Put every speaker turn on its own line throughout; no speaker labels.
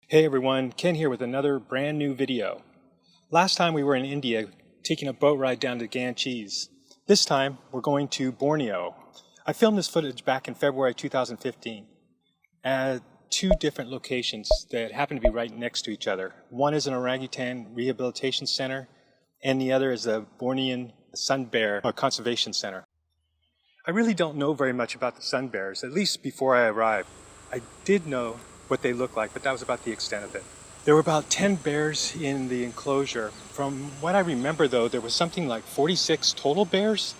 Hey everyone, Ken here with another brand new video. Last time we were in India taking a boat ride down to Ganges. This time we're going to Borneo. I filmed this footage back in February 2015 at two different locations that happen to be right next to each other. One is an orangutan rehabilitation center and the other is a Bornean sun bear conservation center. I really don't know very much about the sun bears, at least before I arrived. I did know what they look like, but that was about the extent of it. There were about 10 bears in the enclosure. From what I remember though, there was something like 46 total bears.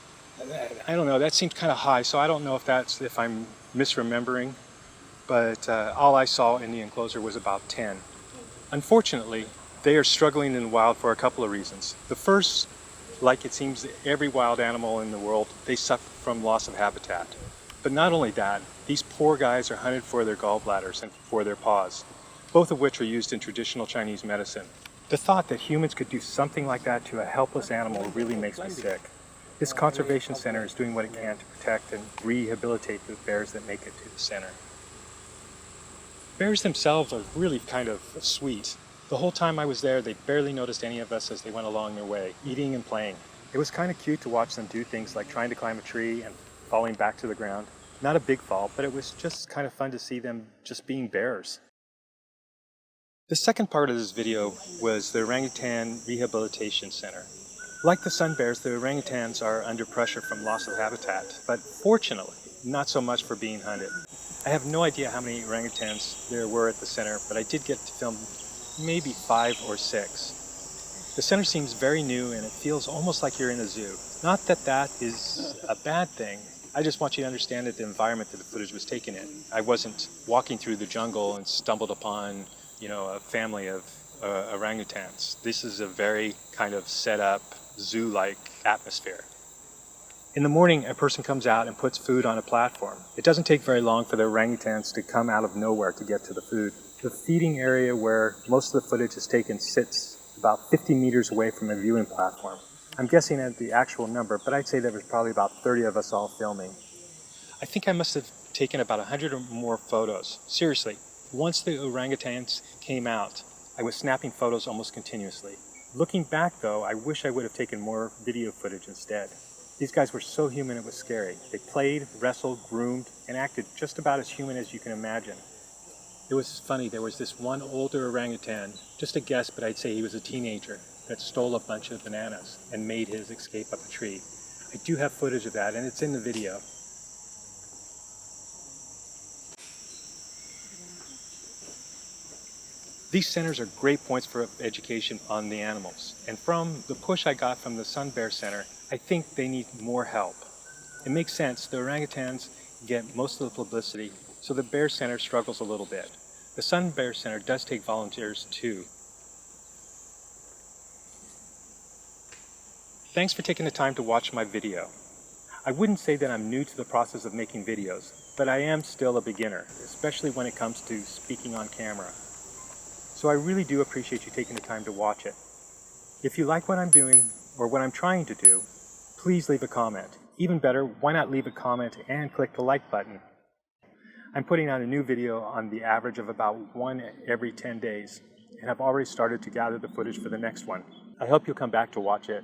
I don't know, that seemed kind of high, so I don't know if I'm misremembering, but all I saw in the enclosure was about 10. Unfortunately, they are struggling in the wild for a couple of reasons. The first, like it seems every wild animal in the world, they suffer from loss of habitat. But not only that, these poor guys are hunted for their gallbladders and for their paws, both of which are used in traditional Chinese medicine. The thought that humans could do something like that to a helpless animal really makes me sick. This conservation center is doing what it can to protect and rehabilitate the bears that make it to the center. Bears themselves are really kind of sweet. The whole time I was there, they barely noticed any of us as they went along their way, eating and playing. It was kind of cute to watch them do things like trying to climb a tree and falling back to the ground. Not a big fall, but it was just kind of fun to see them just being bears. The second part of this video was the Orangutan Rehabilitation Center. Like the sun bears, the orangutans are under pressure from loss of habitat, but fortunately, not so much for being hunted. I have no idea how many orangutans there were at the center, but I did get to film maybe 5 or 6. The center seems very new and it feels almost like you're in a zoo. Not that that is a bad thing. I just want you to understand that the environment that the footage was taken in. I wasn't walking through the jungle and stumbled upon, a family of orangutans. This is a very kind of set up zoo-like atmosphere. In the morning, a person comes out and puts food on a platform. It doesn't take very long for the orangutans to come out of nowhere to get to the food. The feeding area where most of the footage is taken sits about 50 meters away from a viewing platform. I'm guessing at the actual number, but I'd say there was probably about 30 of us all filming. I think I must have taken about 100 or more photos. Seriously, once the orangutans came out, I was snapping photos almost continuously. Looking back though, I wish I would have taken more video footage instead. These guys were so human it was scary. They played, wrestled, groomed, and acted just about as human as you can imagine. It was funny, there was this one older orangutan, just a guess, but I'd say he was a teenager, that stole a bunch of bananas and made his escape up a tree. I do have footage of that and it's in the video. These centers are great points for education on the animals. And from the push I got from the Sun Bear Center, I think they need more help. It makes sense, the orangutans get most of the publicity, so the Bear Center struggles a little bit. The Sun Bear Center does take volunteers too. Thanks for taking the time to watch my video. I wouldn't say that I'm new to the process of making videos, but I am still a beginner, especially when it comes to speaking on camera. So I really do appreciate you taking the time to watch it. If you like what I'm doing, or what I'm trying to do, please leave a comment. Even better, why not leave a comment and click the like button? I'm putting out a new video on the average of about 1 every 10 days, and I've already started to gather the footage for the next one. I hope you'll come back to watch it.